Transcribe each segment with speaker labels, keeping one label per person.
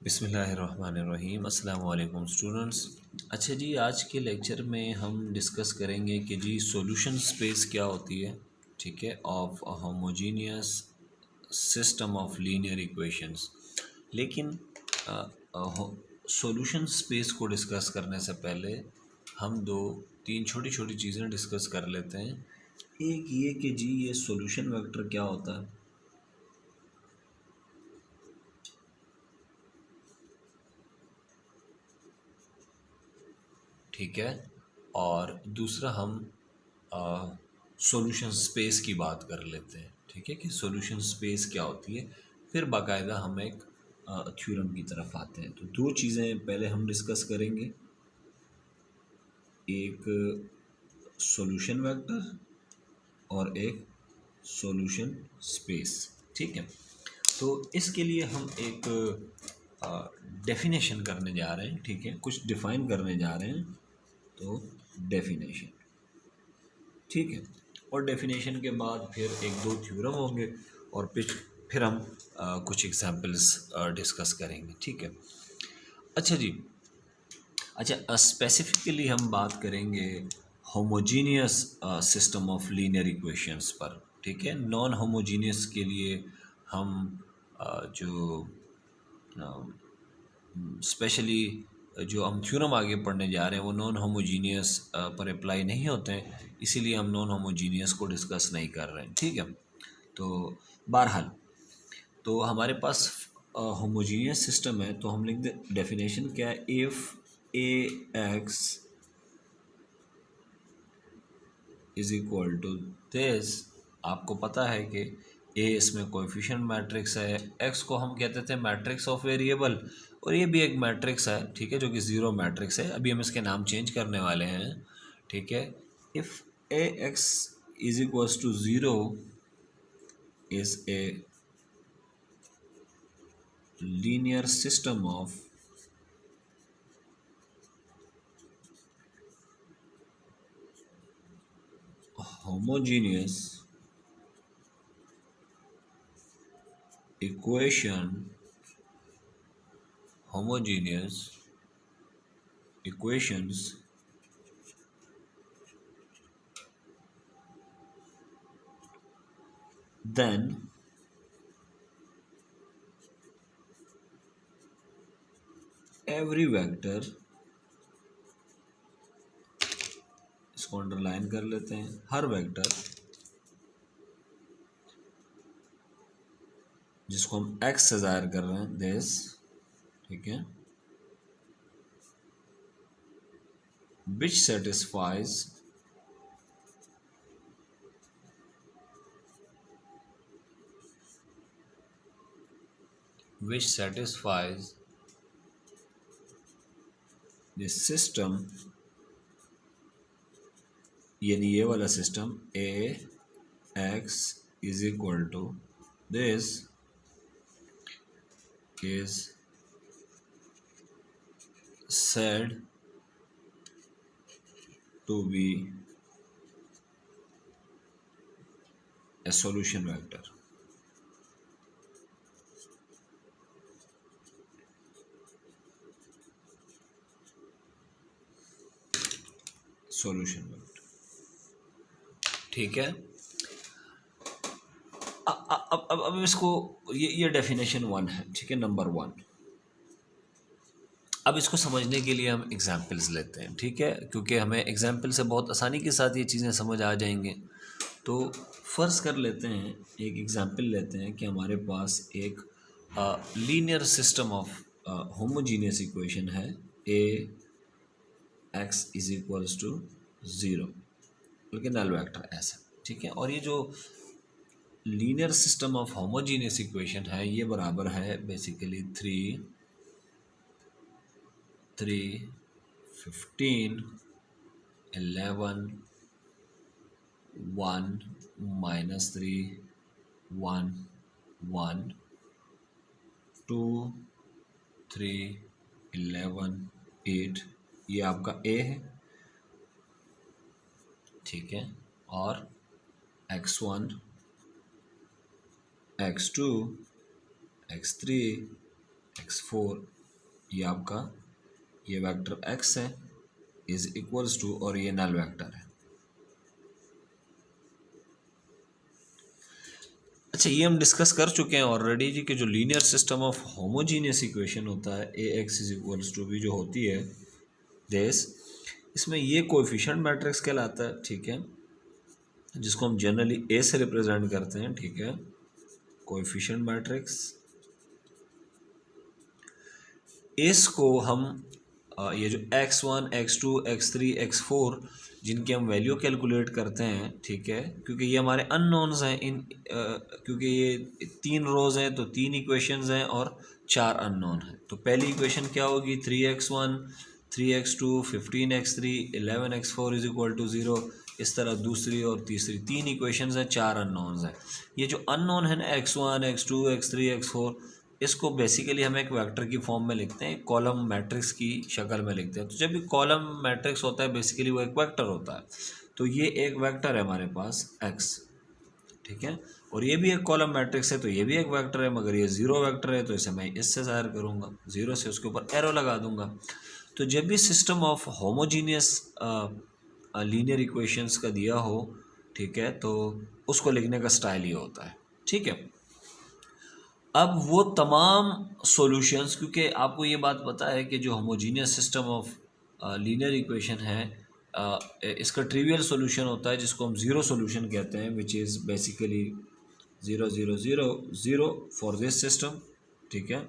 Speaker 1: बिस्मिल्लाहिर्रहमानिर्रहीम। अस्सलाम वालेकुम स्टूडेंट्स। अच्छा जी, आज के लेक्चर में हम डिस्कस करेंगे कि जी सॉल्यूशन स्पेस क्या होती है, ठीक है, of homogeneous system of linear equations. लेकिन सॉल्यूशन स्पेस को डिस्कस करने से पहले हम दो तीन छोटी छोटी चीज़ें डिस्कस कर लेते हैं। एक ये कि जी ये सॉल्यूशन वेक्टर क्या होता है, ठीक है, और दूसरा हम सॉल्यूशन स्पेस की बात कर लेते हैं, ठीक है, कि सॉल्यूशन स्पेस क्या होती है। फिर बाकायदा हम एक थ्योरम की तरफ आते हैं। तो दो चीज़ें पहले हम डिस्कस करेंगे, एक सॉल्यूशन वेक्टर और एक सॉल्यूशन स्पेस, ठीक है। तो इसके लिए हम एक डेफिनेशन करने जा रहे हैं, ठीक है, कुछ डिफाइन करने जा रहे हैं। तो डेफिनेशन, ठीक है, और डेफिनेशन के बाद फिर एक दो थ्योरम होंगे और फिर हम कुछ एग्जांपल्स डिस्कस करेंगे, ठीक है। अच्छा जी, अच्छा स्पेसिफिकली हम बात करेंगे homogeneous system of linear equations पर, ठीक है। नॉन होमोजीनियस के लिए हम जो स्पेशली जो हम थ्योरम आगे पढ़ने जा रहे हैं वो नॉन होमोजीनियस पर अप्लाई नहीं होते हैं, इसीलिए हम नॉन होमोजीनियस को डिस्कस नहीं कर रहे हैं, ठीक है। तो बहरहाल, तो हमारे पास होमोजीनियस सिस्टम है, तो हम लिख दे डेफिनेशन क्या है, if A X is equal to this. आपको पता है कि ए इसमें कोएफिशिएंट मैट्रिक्स है, एक्स को हम कहते थे मैट्रिक्स ऑफ वेरिएबल, और ये भी एक मैट्रिक्स है, ठीक है, जो कि ज़ीरो मैट्रिक्स है। अभी हम इसके नाम चेंज करने वाले हैं, ठीक है। If A X is equals to zero is a linear system of homogeneous equations then every vector, इसको अंडरलाइन कर लेते हैं, हर वेक्टर जिसको हम x से ज़ाहिर कर रहे हैं, दिस, ठीक है, which satisfies the system, यानी ये वाला system A X is equal to this is said to be a solution vector. Solution vector, ठीक है। अब इसको ये डेफिनेशन वन है, ठीक है, नंबर वन। अब इसको समझने के लिए हम एग्जाम्पल्स लेते हैं, ठीक है, क्योंकि हमें एग्जाम्पल से बहुत आसानी के साथ ये चीज़ें समझ आ जाएंगे। तो फ़र्ज़ कर लेते हैं, एक एग्जाम्पल लेते हैं कि हमारे पास एक linear system of homogeneous equation है, A X is equals to zero, बल्कि नल वेक्टर ऐसा, ठीक है। और ये जो linear system of homogeneous equation है ये बराबर है बेसिकली 3, 15, 11, 1, -3, 1, 1, 2, 3, 11, 8, ये आपका ए है, ठीक है, और x1, x2, x3, x4 ये आपका ये वेक्टर x है इज इक्वल्स टू, और ये नल वेक्टर है। अच्छा, ये हम डिस्कस कर चुके हैं ऑलरेडी जी कि जो linear system of homogeneous equation होता है A X is equals to B जो होती है दिस, इसमें ये कोएफिशिएंट मैट्रिक्स कहलाता है, ठीक है, जिसको हम जनरली ए से रिप्रेजेंट करते हैं, ठीक है, कोएफिशिएंट मैट्रिक्स। इसको हम ये जो x1 x2 x3 x4 जिनकी हम वैल्यू कैलकुलेट करते हैं, ठीक है, क्योंकि ये हमारे अननोन्स हैं क्योंकि ये 3 रोज़ हैं तो 3 इक्वेशंस हैं और 4 अननोन हैं। तो पहली इक्वेशन क्या होगी 3x1 3x2 15x3 11x4 is equal to 0। इस तरह दूसरी और तीसरी 3 इक्वेशंस हैं, 4 अननोन्स हैं। ये जो अननोन है ना x1 x2 x3 x4, इसको बेसिकली हम एक वेक्टर की फॉर्म में लिखते हैं, कॉलम मैट्रिक्स की शक्ल में लिखते हैं। तो जब भी कॉलम मैट्रिक्स होता है बेसिकली वो एक वेक्टर होता है। तो ये एक वेक्टर है हमारे पास x, ठीक है, और ये भी एक कॉलम मैट्रिक्स है तो ये भी एक वेक्टर है, मगर ये ज़ीरो वेक्टर है तो इसे मैं इससे ज़ाहिर करूँगा, ज़ीरो से उसके ऊपर एरो लगा दूंगा। तो जब भी system of homogeneous linear equations का दिया हो, ठीक है, तो उसको लिखने का स्टाइल ये होता है, ठीक है। अब वो तमाम सॉल्यूशंस, क्योंकि आपको ये बात पता है कि जो homogeneous system of linear equation है इसका ट्रिवियल सॉल्यूशन होता है जिसको हम ज़ीरो सॉल्यूशन कहते हैं, which is basically 0 0 0 0 for this system, ठीक है।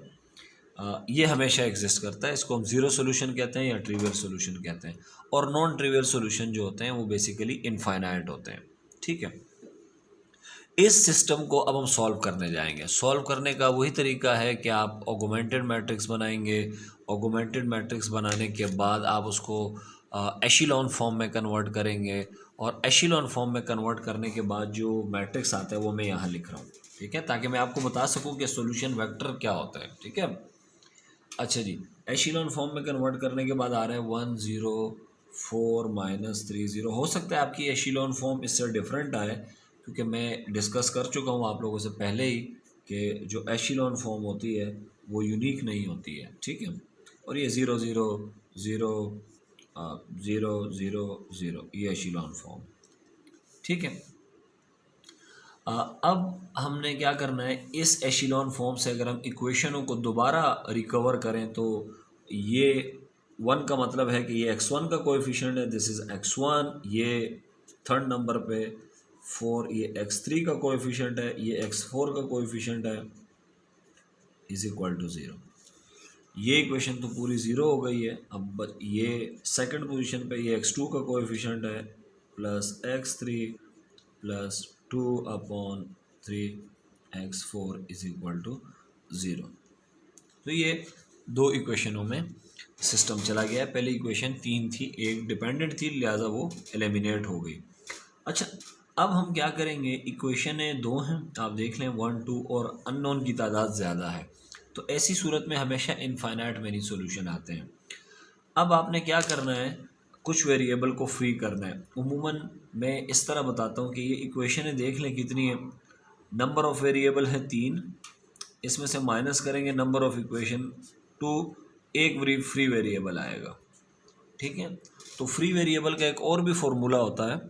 Speaker 1: ये हमेशा एग्जिस्ट करता है, इसको हम ज़ीरो सॉल्यूशन कहते हैं या ट्रिवियल सॉल्यूशन कहते हैं। और नॉन ट्रिवियल सॉल्यूशन जो होते हैं वो बेसिकली इनफाइनाइट होते हैं, ठीक है। इस सिस्टम को अब हम सॉल्व करने जाएंगे। सॉल्व करने का वही तरीका है कि आप ऑगमेंटेड मैट्रिक्स बनाएंगे। ऑगमेंटेड मैट्रिक्स बनाने के बाद आप उसको एशिलॉन फॉर्म में कन्वर्ट करेंगे, और एशिलॉन फॉर्म में कन्वर्ट करने के बाद जो मैट्रिक्स आता है वो मैं यहाँ लिख रहा हूँ, ठीक है, ताकि मैं आपको बता सकूँ कि सॉल्यूशन वेक्टर क्या होता है, ठीक है। अच्छा जी, एशिलॉन फॉर्म में कन्वर्ट करने के बाद आ रहा है 1 0 4 -3 0। हो सकता है आपकी एशिलॉन फॉर्म इससे डिफरेंट आए, क्योंकि मैं डिस्कस कर चुका हूँ आप लोगों से पहले ही कि जो एशिलॉन फॉर्म होती है वो यूनिक नहीं होती है, ठीक है। और ये 0 0 0 0 0 0 ये एशिलॉन फॉर्म, ठीक है। अब हमने क्या करना है, इस एशिलॉन फॉर्म से अगर हम इक्वेशनों को दोबारा रिकवर करें तो ये 1 का मतलब है कि ये x1 का कोएफिशिएंट है, दिस इज़ x1, ये थर्ड नंबर पे 4 ये x3 का कोएफिशिएंट है, ये x4 का कोएफिशिएंट है, इज इक्वल टू 0। ये इक्वेशन तो पूरी 0 हो गई है। अब ये सेकंड पोजीशन पे ये x2 का कोएफिशिएंट है plus x3 plus 2/3 x4 is equal to 0। तो ये दो इक्वेशनों में सिस्टम चला गया है। पहली इक्वेशन 3 थी, एक डिपेंडेंट थी, लिहाजा वो एलिमिनेट हो गई। अच्छा, अब हम क्या करेंगे, इक्वेशनें 2 हैं, आप देख लें 1 2, और अननोन की तादाद ज़्यादा है, तो ऐसी सूरत में हमेशा इनफाइनाइट मेनी सॉल्यूशन आते हैं। अब आपने क्या करना है, कुछ वेरिएबल को फ्री करना है। उमूमन मैं इस तरह बताता हूँ कि ये इक्वेशनें देख लें कितनी है, नंबर ऑफ़ वेरिएबल है 3, इसमें से माइनस करेंगे नंबर ऑफ़ इक्वेशन 2, एक फ्री वेरिएबल आएगा, ठीक है। तो फ्री वेरिएबल का एक और भी फॉर्मूला होता है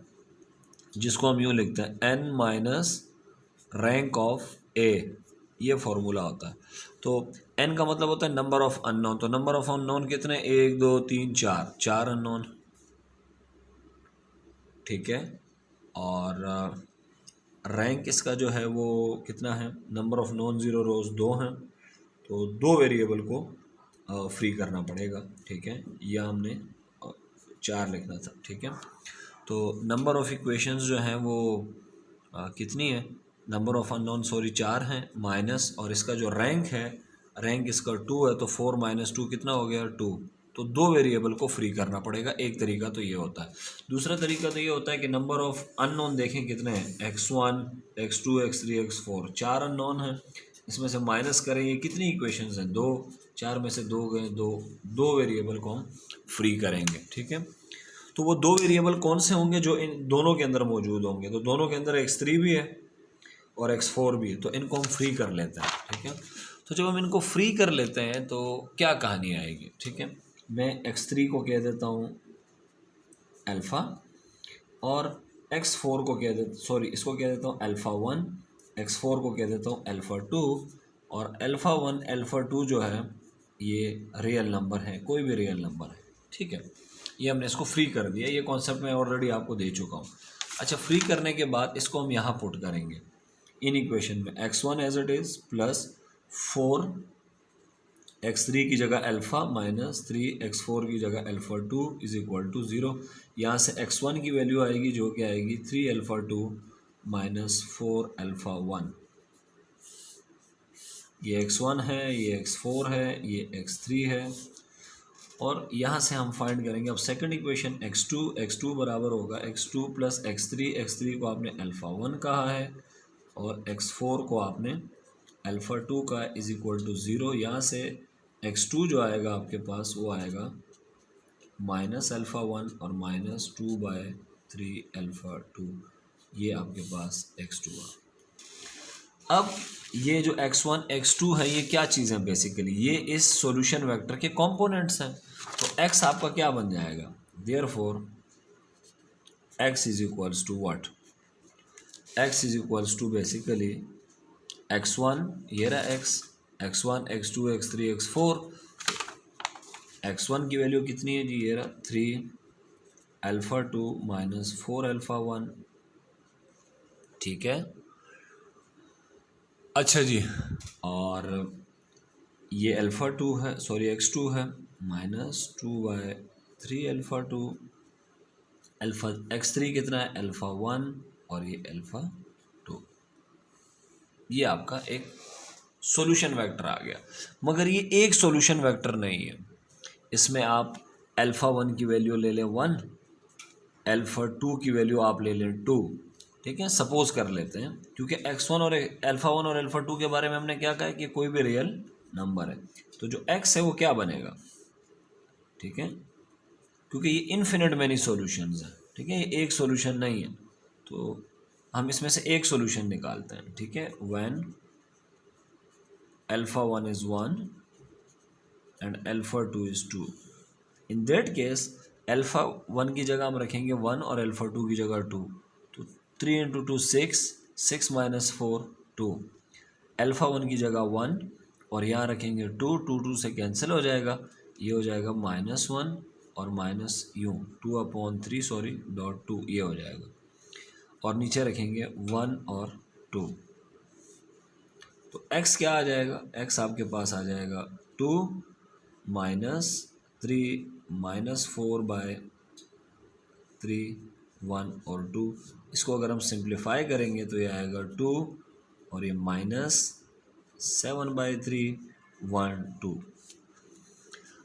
Speaker 1: जिसको हम यूँ लिखते हैं n माइनस रैंक ऑफ ए, ये फॉर्मूला होता है। तो n का मतलब होता है नंबर ऑफ़ अननोन, तो नंबर ऑफ़ अननोन कितने, 1 2 3 4, 4 अननोन, ठीक है। और रैंक इसका जो है वो कितना है, नंबर ऑफ़ नॉन ज़ीरो रोज़ 2 हैं, तो 2 वेरिएबल को फ्री करना पड़ेगा, ठीक है। या हमने 4 लिखना था, ठीक है। तो नंबर ऑफ़ इक्वेशंस जो हैं वो कितनी है, नंबर ऑफ़ अननोन 4 हैं, माइनस, और इसका जो रैंक है, रैंक इसका 2 है, तो 4 - 2 कितना हो गया, 2। तो 2 वेरिएबल को फ्री करना पड़ेगा। एक तरीका तो ये होता है। दूसरा तरीका तो ये होता है कि नंबर ऑफ़ अननोन देखें कितने हैं, x1 x2 x3 x4, 4 unknown हैं, इसमें से माइनस करें, ये कितनी इक्वेशंस हैं, 2, 4 में से 2 गए, 2 वेरिएबल को हम फ्री करेंगे, ठीक है। तो वो 2 वेरिएबल कौन से होंगे, जो इन दोनों के अंदर मौजूद होंगे। तो दोनों के अंदर x3 भी है और x4 भी है, तो इनको हम फ्री कर लेते हैं, ठीक है। तो जब हम इनको फ्री कर लेते हैं तो क्या कहानी आएगी, ठीक है। मैं x3 को कह देता हूँ अल्फ़ा और x4 को कह देता, सॉरी इसको कह देता हूँ अल्फ़ा 1, x4 को कह देता हूँ अल्फ़ा 2, और अल्फ़ा 1 अल्फ़ा 2 जो है ये रियल नंबर है, कोई भी रियल नंबर है, ठीक है। ये हमने इसको फ्री कर दिया, ये कॉन्सेप्ट मैं ऑलरेडी आपको दे चुका हूँ। अच्छा, फ्री करने के बाद इसको हम यहाँ पुट करेंगे इन इक्वेशन में, x1 as it is plus 4 x3 की जगह अल्फ़ा माइनस 3 x4 की जगह अल्फ़ा 2 इज इक्वल टू 0। यहाँ से x1 की वैल्यू आएगी जो कि आएगी 3 अल्फ़ा 2 माइनस 4 अल्फ़ा 1। ये x1 है, ये x4 है, ये x3 है, और यहाँ से हम फाइंड करेंगे अब सेकंड इक्वेशन x2 बराबर होगा x2 प्लस x3 को आपने अल्फ़ा 1 कहा है और x4 को आपने अल्फ़ा 2 का इज इक्वल टू 0। यहाँ से x2 जो आएगा आपके पास वो आएगा माइनस अल्फ़ा 1 और माइनस 2/3 अल्फ़ा 2, ये आपके पास x2 आ। अब ये जो x1 x2 है ये क्या चीज़ है, बेसिकली ये इस सॉल्यूशन वेक्टर के कंपोनेंट्स हैं। तो x आपका क्या बन जाएगा, therefore x is equals to what, x is equals to basically x1, ये रहा x1 x2 x3 x4। x1 की वैल्यू कितनी है जी, ये रहा 3 अल्फ़ा 2 माइनस 4 अल्फ़ा 1, ठीक है। अच्छा जी, और ये अल्फ़ा 2 है, सॉरी x2 है, माइनस 2/3 अल्फ़ा 2, अल्फ़ा x3 कितना है अल्फ़ा 1 और ये अल्फ़ा 2। ये आपका एक सॉल्यूशन वेक्टर आ गया, मगर ये एक सॉल्यूशन वेक्टर नहीं है, इसमें आप अल्फ़ा 1 की वैल्यू ले लें 1, अल्फ़ा 2 की वैल्यू आप ले लें 2, ठीक है। सपोज कर लेते हैं, क्योंकि x1 और अल्फ़ा 1 और अल्फ़ा 2 के बारे में हमने क्या कहा है कि कोई भी रियल नंबर है, तो जो x है वो क्या बनेगा, ठीक है, क्योंकि ये इन्फिनिट मैनी सॉल्यूशंस हैं, ठीक है, ये एक सॉल्यूशन नहीं है, तो हम इसमें से एक सॉल्यूशन निकालते हैं, ठीक है। When alpha 1 is 1 and alpha 2 is 2, in that case alpha 1 की जगह हम रखेंगे 1 और अल्फ़ा 2 की जगह 2, तो 3 इंटू 2 6 माइनस 4 2, अल्फ़ा 1 की जगह 1 और यहाँ रखेंगे 2 2 से कैंसिल हो जाएगा, ये हो जाएगा -1 और माइनस यूँ 2/3 सॉरी डॉट 2, ये हो जाएगा, और नीचे रखेंगे 1 और 2, तो x क्या आ जाएगा, x आपके पास आ जाएगा 2 माइनस 3 माइनस 4/3 1 और 2। इसको अगर हम सिंप्लीफाई करेंगे तो ये आएगा 2 और ये माइनस 7/3 1 2।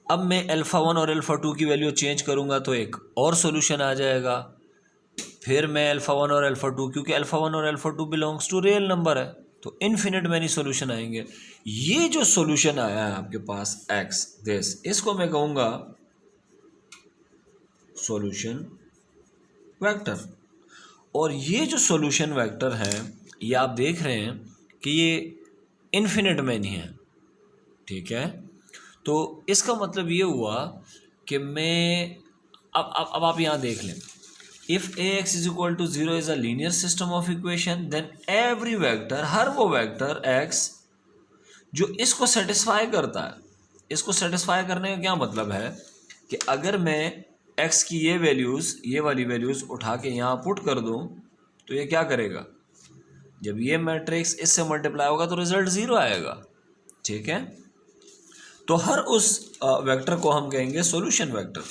Speaker 1: अब मैं अल्फ़ा 1 और अल्फ़ा 2 की वैल्यू चेंज करूँगा तो एक और सॉल्यूशन आ जाएगा, फिर मैं अल्फ़ा 1 और अल्फ़ा 2, क्योंकि अल्फ़ा 1 और alpha 2 belongs to real number है, तो इन्फिनिट मैनी सॉल्यूशन आएंगे। ये जो सॉल्यूशन आया है आपके पास x दिस, इसको मैं कहूँगा सॉल्यूशन वेक्टर, और ये जो सॉल्यूशन वेक्टर है ये आप देख रहे हैं कि ये इन्फिनिट मैनी है, ठीक है। तो इसका मतलब ये हुआ कि मैं अब आप यहाँ देख लें, if ax is equal to 0 is a linear system of equation, then every vector, हर वो वेक्टर x जो इसको सेटिस्फाई करता है, इसको सेटिस्फाई करने का क्या मतलब है कि अगर मैं x की ये वैल्यूज़, ये वाली वैल्यूज़ उठा के यहाँ पुट कर दूँ तो ये क्या करेगा, जब ये मैट्रिक्स इससे मल्टीप्लाई होगा तो रिजल्ट 0 आएगा, ठीक है। तो हर उस वेक्टर को हम कहेंगे सॉल्यूशन वेक्टर,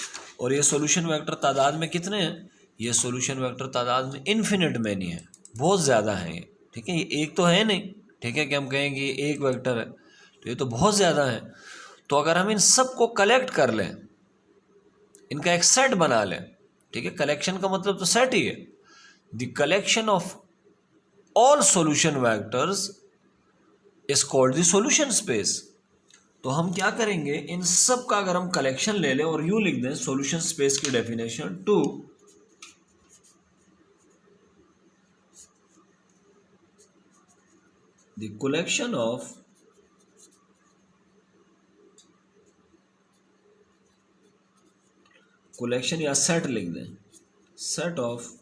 Speaker 1: और ये सॉल्यूशन वेक्टर तादाद में कितने हैं, ये सॉल्यूशन वेक्टर तादाद में इन्फिनिट मैनी है, बहुत ज़्यादा है ये, ठीक है। ये एक तो है नहीं, ठीक है, कि हम कहेंगे ये एक वेक्टर है, तो ये तो बहुत ज़्यादा है। तो अगर हम इन सब को कलेक्ट कर लें, इनका एक सेट बना लें, ठीक है, कलेक्शन का मतलब तो सेट ही है, the collection of all solution vectors is called the solution space. तो हम क्या करेंगे, इन सब का अगर हम कलेक्शन ले लें और यूं लिख दें सॉल्यूशन स्पेस की definition, to the collection of collection या सेट लिख दें, set of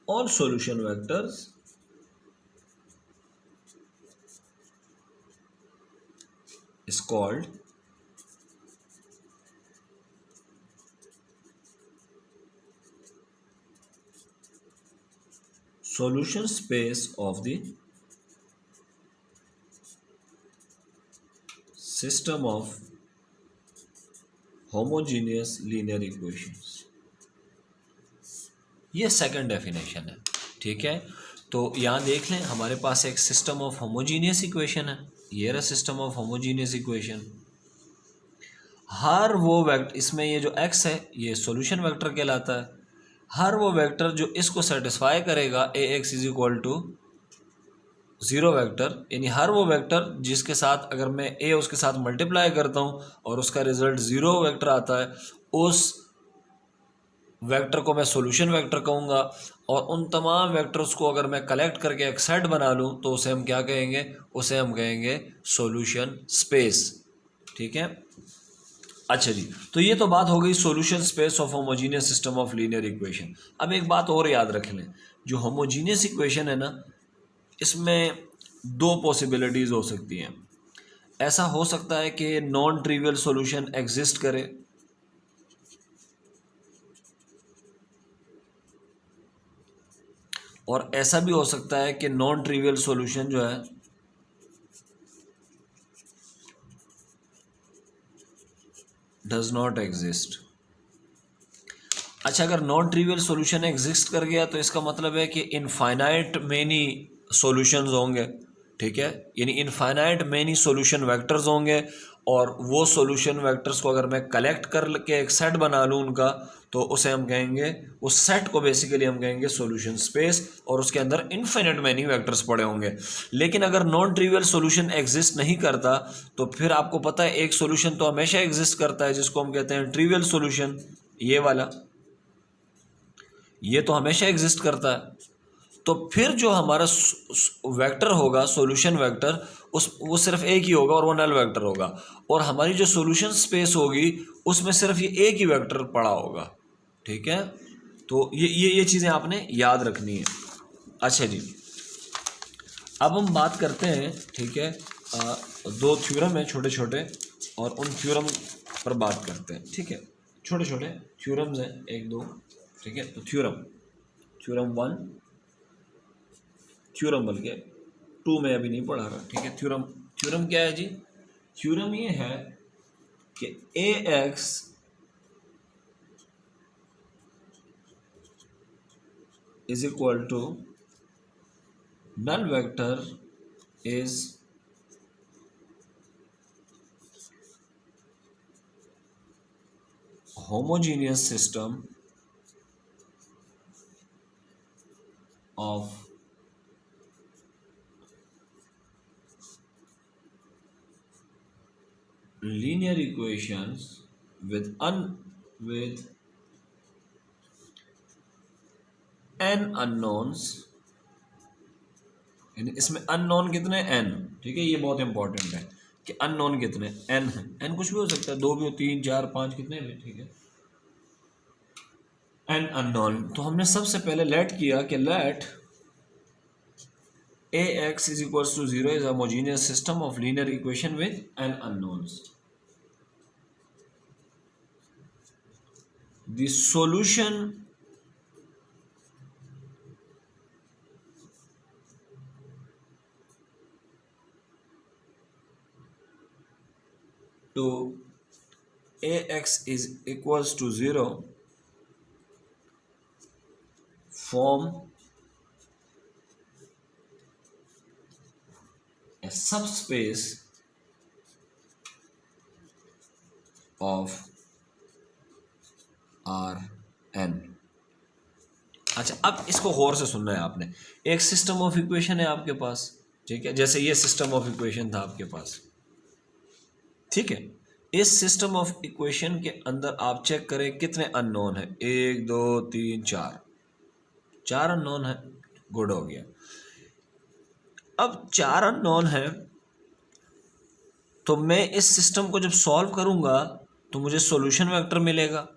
Speaker 1: all solution vectors is called solution space of the system of homogeneous linear equations। ये सेकंड डेफिनेशन है, ठीक है। तो यहाँ देख लें, हमारे पास एक सिस्टम ऑफ होमोजीनियस इक्वेशन है, ये रहा सिस्टम ऑफ होमोजीनियस इक्वेशन। हर वो वेक्टर, इसमें ये जो x है ये सॉल्यूशन वेक्टर कहलाता है। हर वो वेक्टर जो इसको सेटिस्फाई करेगा ax is equal to 0 vector, यानी हर वो वेक्टर जिसके साथ अगर मैं a उसके साथ मल्टीप्लाई करता हूँ और उसका रिजल्ट 0 वेक्टर आता है, उस वेक्टर को मैं सॉल्यूशन वेक्टर कहूँगा। और उन तमाम वेक्टर्स को अगर मैं कलेक्ट करके एक सेट बना लूँ तो उसे हम क्या कहेंगे, उसे हम कहेंगे सॉल्यूशन स्पेस, ठीक है। अच्छा जी, तो ये तो बात हो गई solution space of homogeneous system of linear equation. अब एक बात और याद रख लें, जो होमोजीनियस इक्वेशन है ना, इसमें दो पॉसिबिलिटीज़ हो सकती हैं। ऐसा हो सकता है कि नॉन ट्रिवियल सॉल्यूशन एग्जिस्ट करे, और ऐसा भी हो सकता है कि नॉन ट्रिवियल सॉल्यूशन जो है डज नॉट एग्जिस्ट। अच्छा, अगर नॉन ट्रिवियल सॉल्यूशन एग्जिस्ट कर गया तो इसका मतलब है कि इनफाइनाइट मेनी सॉल्यूशंस होंगे, ठीक है, यानी इनफाइनाइट मेनी सॉल्यूशन वेक्टर्स होंगे। और वो सॉल्यूशन वेक्टर्स को अगर मैं कलेक्ट कर के एक सेट बना लूँ उनका, तो उसे हम कहेंगे, उस सेट को बेसिकली हम कहेंगे सॉल्यूशन स्पेस, और उसके अंदर इनफाइनाइट मेनी वेक्टर्स पड़े होंगे। लेकिन अगर नॉन ट्रिवियल सॉल्यूशन एग्जिस्ट नहीं करता तो फिर आपको पता है एक सॉल्यूशन तो हमेशा एग्जिस्ट करता है जिसको हम कहते हैं ट्रिवियल सॉल्यूशन, ये वाला, ये तो हमेशा एग्जिस्ट करता है। तो फिर जो हमारा वेक्टर होगा सॉल्यूशन वेक्टर, वो सिर्फ एक ही होगा और वो नल वेक्टर होगा। और हमारी जो सॉल्यूशन स्पेस होगी उसमें सिर्फ ये एक ही वेक्टर पड़ा होगा, ठीक है। तो ये चीज़ें आपने याद रखनी है। अच्छा जी, अब हम बात करते हैं, ठीक है, दो थ्योरम है छोटे छोटे, और उन थ्योरम पर बात करते हैं, ठीक है। छोटे छोटे थ्योरम्स हैं, एक दो, ठीक है। तो थ्योरम 1, थ्योरम बल्कि 2 में अभी नहीं पढ़ा रहा, ठीक है। थ्योरम क्या है जी? थ्योरम ये है कि ax is equal to null vector is homogeneous system of linear equations with n unknowns, यानी इसमें अननोन कितने n, ठीक है, ये बहुत इंपॉर्टेंट है कि अननोन कितने n है। n कुछ भी हो सकता है, 2 भी हो, 3 4 5 कितने भी, ठीक है, n अननोन। तो हमने सबसे पहले लेट किया कि late ax is equals to 0 is a homogeneous system of linear equation with n unknowns. The solution to ax is equals to 0 form a subspace of Rn। अच्छा, अब इसको गौर से सुनना है आपने। एक सिस्टम ऑफ इक्वेशन है आपके पास, ठीक है, जैसे ये सिस्टम ऑफ इक्वेशन था आपके पास, ठीक है। इस सिस्टम ऑफ इक्वेशन के अंदर आप चेक करें कितने अननोन है, 1 2 3 4 अननोन है, गुड हो गया। अब 4 अननोन है, तो मैं इस सिस्टम को जब सॉल्व करूंगा तो मुझे सॉल्यूशन वेक्टर मिलेगा।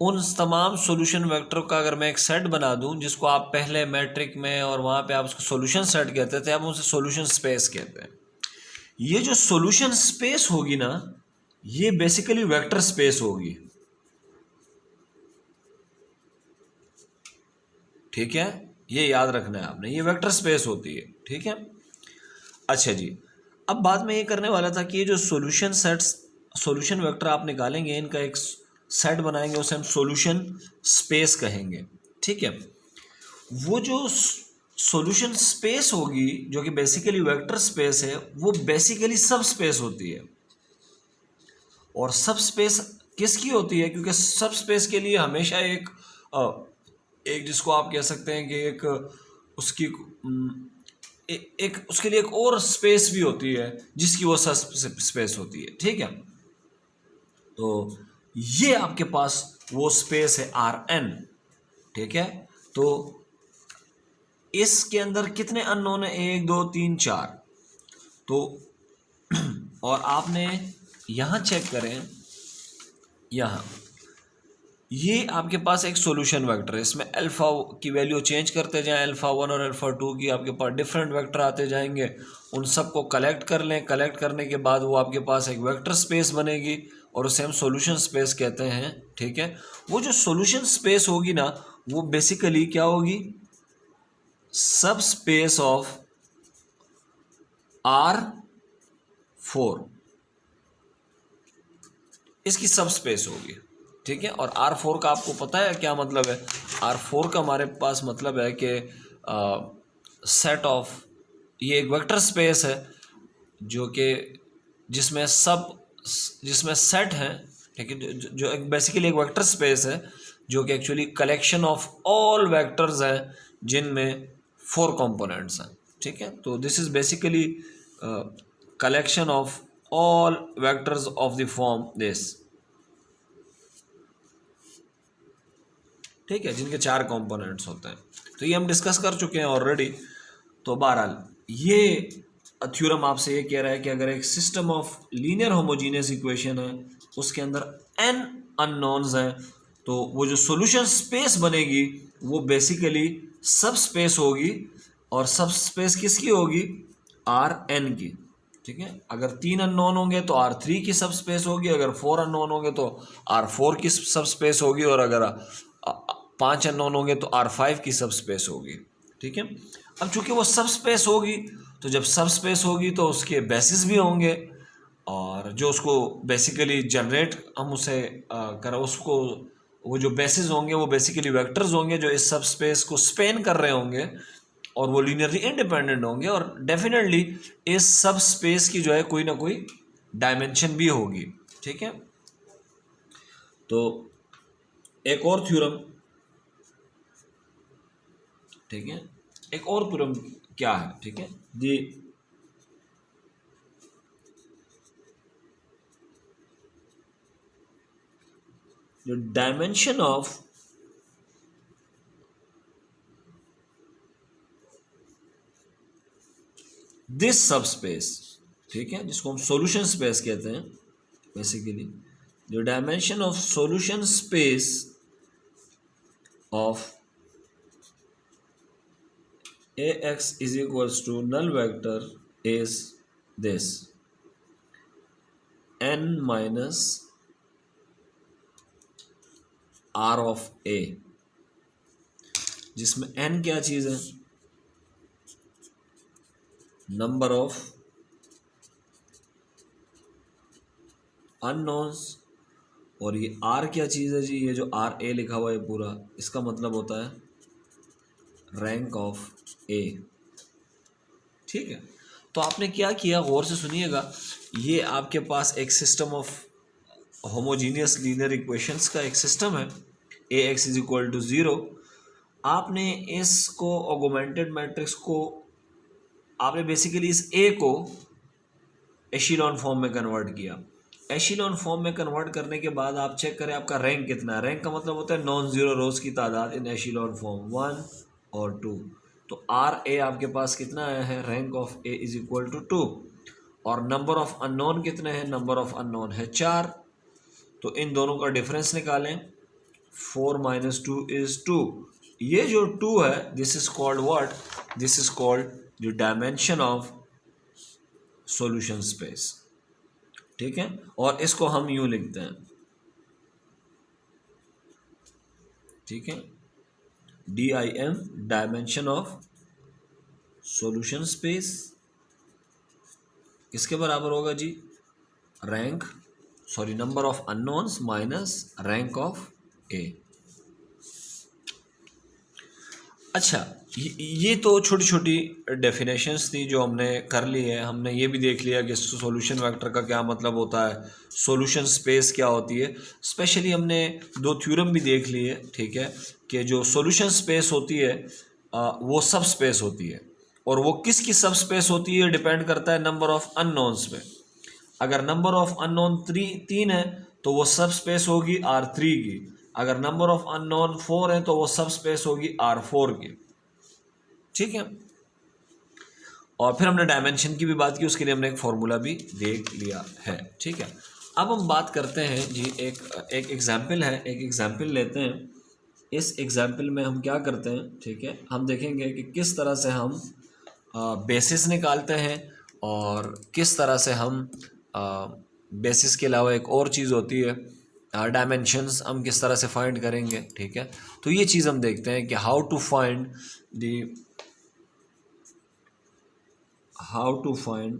Speaker 1: उन तमाम सॉल्यूशन वेक्टर का अगर मैं एक सेट बना दूं, जिसको आप पहले मैट्रिक में और वहाँ पे आप उसको सॉल्यूशन सेट कहते थे, अब उसे सॉल्यूशन स्पेस कहते हैं। ये जो सॉल्यूशन स्पेस होगी ना, ये बेसिकली वेक्टर स्पेस होगी, ठीक है, ये याद रखना है आपने, ये वेक्टर स्पेस होती है, ठीक है। अच्छा जी, अब बात मैं ये करने वाला था कि ये जो सॉल्यूशन सेट्स, सॉल्यूशन वेक्टर आप निकालेंगे, इनका एक सेट बनाएंगे, उसे हम सॉल्यूशन स्पेस कहेंगे, ठीक है। वो जो सॉल्यूशन स्पेस होगी, जो कि बेसिकली वेक्टर स्पेस है, वो बेसिकली सब स्पेस होती है। और सब स्पेस किसकी होती है? क्योंकि सब स्पेस के लिए हमेशा एक जिसको आप कह सकते हैं कि एक उसकी एक उसके लिए एक और स्पेस भी होती है, जिसकी वो सब स्पेस होती है, ठीक है। तो ये आपके पास वो स्पेस है Rn, ठीक है। तो इसके अंदर कितने अननोन है? 1 2 3 4। तो और आपने यहां चेक करें, यहां ये आपके पास एक सॉल्यूशन वेक्टर है, इसमें अल्फा की वैल्यू चेंज करते जाएं, अल्फा 1 और अल्फा 2 की आपके पास डिफरेंट वेक्टर आते जाएंगे, उन सबको कलेक्ट कर लें। कलेक्ट करने के बाद वो आपके पास एक वेक्टर स्पेस बनेगी और उसे हम सॉल्यूशन स्पेस कहते हैं, ठीक है। वो जो सॉल्यूशन स्पेस होगी ना, वो बेसिकली क्या होगी? सब स्पेस ऑफ R4, इसकी सब स्पेस होगी, ठीक है। और R4 का आपको पता है क्या मतलब है? R4 का हमारे पास मतलब है कि सेट ऑफ, ये एक वेक्टर स्पेस है जो कि जिसमें सेट है, ठीक है, जो एक बेसिकली एक वेक्टर स्पेस है, जो कि actually collection of all vectors है जिनमें 4 कंपोनेंट्स हैं, ठीक है। तो this is basically collection of all vectors of the form this, ठीक है, जिनके 4 कंपोनेंट्स होते हैं। तो ये हम डिस्कस कर चुके हैं ऑलरेडी। तो बहरहाल ये थ्योरम आपसे ये कह रहा है कि अगर एक system of linear homogeneous equation है, उसके अंदर n अननोन्स हैं, तो वो जो सॉल्यूशन स्पेस बनेगी वो बेसिकली सब स्पेस होगी। और सब स्पेस किसकी होगी? Rn की, ठीक है। अगर 3 अननोन होंगे तो R3 की सब स्पेस होगी, अगर 4 अननोन होंगे तो R4 की सब स्पेस होगी, और अगर 5 अननोन होंगे तो R5 की सब स्पेस होगी, ठीक है। अब चूंकि वो सब स्पेस होगी, तो जब सब स्पेस होगी तो उसके बेसिस भी होंगे, और जो उसको बेसिकली जनरेट हम उसे कर उसको, वो जो बेसिस होंगे वो बेसिकली वेक्टर्स होंगे जो इस सब स्पेस को स्पेन कर रहे होंगे, और वो लीनियरली इंडिपेंडेंट होंगे, और डेफिनेटली इस सब स्पेस की जो है कोई ना कोई डायमेंशन भी होगी, ठीक है। तो एक और थ्योरम, ठीक है, एक और थ्योरम क्या है, ठीक है जी, जो डायमेंशन ऑफ दिस सब स्पेस, ठीक है, जिसको हम सॉल्यूशन स्पेस कहते हैं बेसिकली, जो dimension of solution space of AX is equals to null vector is this n minus R of A, जिसमें n क्या चीज है? नंबर ऑफ अननोन्स, और ये R क्या चीज है जी? ये जो RA लिखा हुआ है पूरा, इसका मतलब होता है रैंक ऑफ A, ठीक है। तो आपने क्या किया, गौर से सुनिएगा, ये आपके पास एक system of homogeneous linear equations का एक सिस्टम है, AX इज इक्वल टू 0। आपने इसको ऑगमेंटेड मैट्रिक्स को, आपने बेसिकली इस A को एशिलॉन फॉर्म में कन्वर्ट किया। एशिलॉन फॉर्म में कन्वर्ट करने के बाद आप चेक करें आपका रैंक कितना है। रैंक का मतलब होता है नॉन जीरो रोज की तादाद इन एशिलॉन फॉर्म, 1 और 2। तो RA आपके पास कितना आया है? Rank of A is equal to 2। और नंबर ऑफ अननोन कितने हैं? नंबर ऑफ अननोन है 4। तो इन दोनों का डिफरेंस निकालें, 4 माइनस 2 इज 2। ये जो 2 है this is called what, this is called the dimension of solution space, ठीक है। और इसको हम यूं लिखते हैं, ठीक है, DIM dimension of solution space किसके बराबर होगा जी, rank sorry number of unknowns minus rank of A. अच्छा, ये तो छोटी छोटी डेफिनेशंस थी जो हमने कर ली है। हमने ये भी देख लिया कि सॉल्यूशन वेक्टर का क्या मतलब होता है, सॉल्यूशन स्पेस क्या होती है। स्पेशली हमने 2 थ्योरम भी देख लिए, ठीक है, कि जो सॉल्यूशन स्पेस होती है वो सब स्पेस होती है, और वो किसकी सब स्पेस होती है डिपेंड करता है नंबर ऑफ अननोन्स पे। अगर नंबर ऑफ अननोन 3 है तो वो सब स्पेस होगी R3 की, अगर नंबर ऑफ अननोन 4 है तो वो सब स्पेस होगी R4 की, ठीक है। और फिर हमने डायमेंशन की भी बात की, उसके लिए हमने एक फॉर्मूला भी देख लिया है, ठीक है। अब हम बात करते हैं जी, एक एग्जाम्पल है, एक एग्जाम्पल लेते हैं। इस एग्जाम्पल में हम क्या करते हैं, ठीक है, हम देखेंगे कि किस तरह से हम बेसिस निकालते हैं और किस तरह से हम बेसिस के अलावा एक और चीज़ होती है डायमेंशंस, हम किस तरह से फाइंड करेंगे, ठीक है। तो ये चीज़ हम देखते हैं कि how to find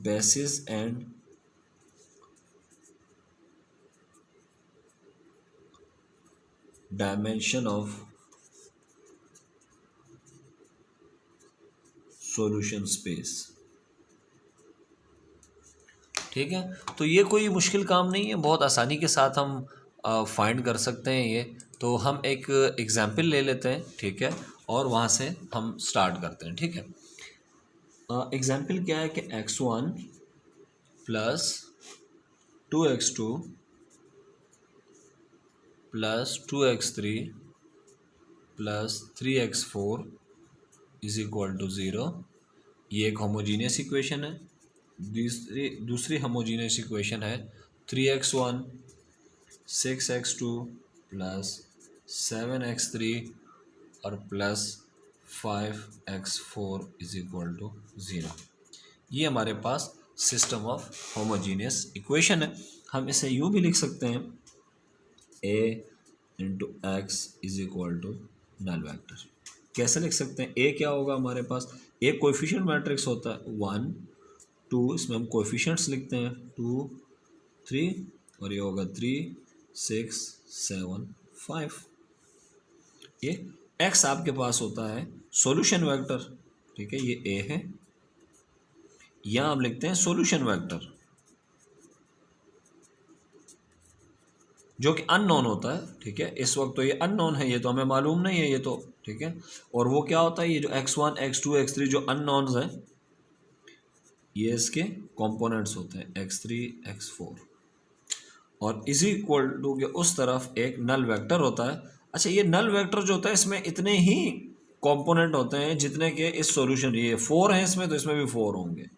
Speaker 1: basis and dimension of solution space, ठीक है। तो ये कोई मुश्किल काम नहीं है, बहुत आसानी के साथ हम फाइंड कर सकते हैं ये। तो हम एक एग्जाम्पल ले लेते हैं, ठीक है, और वहाँ से हम स्टार्ट करते हैं, ठीक है। एग्जाम्पल क्या है कि x1 plus 2x2 plus 2x3 plus 3x4 is equal to 0। ये एक होमोजीनियस इक्वेशन है। दूसरी होमोजीनियस इक्वेशन है 3x1 6x2 प्लस 7x3 और plus 5x4 is equal to 0। ये हमारे पास सिस्टम ऑफ होमोजीनियस इक्वेशन है। हम इसे यूँ भी लिख सकते हैं, a into x is equal to null vector. कैसे लिख सकते हैं, a क्या होगा हमारे पास, एक कोएफिशिएंट मैट्रिक्स होता है 1 2, इसमें हम कोएफिशिएंट्स लिखते हैं 2 3 और ये होगा 3 6 7 5। ये x आपके पास होता है सॉल्यूशन वेक्टर, ठीक है, ये a है, यहाँ हम लिखते हैं सॉल्यूशन वेक्टर जो कि अननोन होता है, ठीक है। इस वक्त तो ये अननोन है, ये तो हमें मालूम नहीं है ये तो, ठीक है। और वो क्या होता है, ये जो x1 x2 x3 जो अननोन्स हैं ये इसके कंपोनेंट्स होते हैं x3 x4, और इज इक्वल टू के उस तरफ एक नल वेक्टर होता है। अच्छा, ये नल वेक्टर जो होता है इसमें इतने ही कंपोनेंट होते हैं जितने के इस सॉल्यूशन, ये 4 हैं इसमें तो इसमें भी 4 होंगे,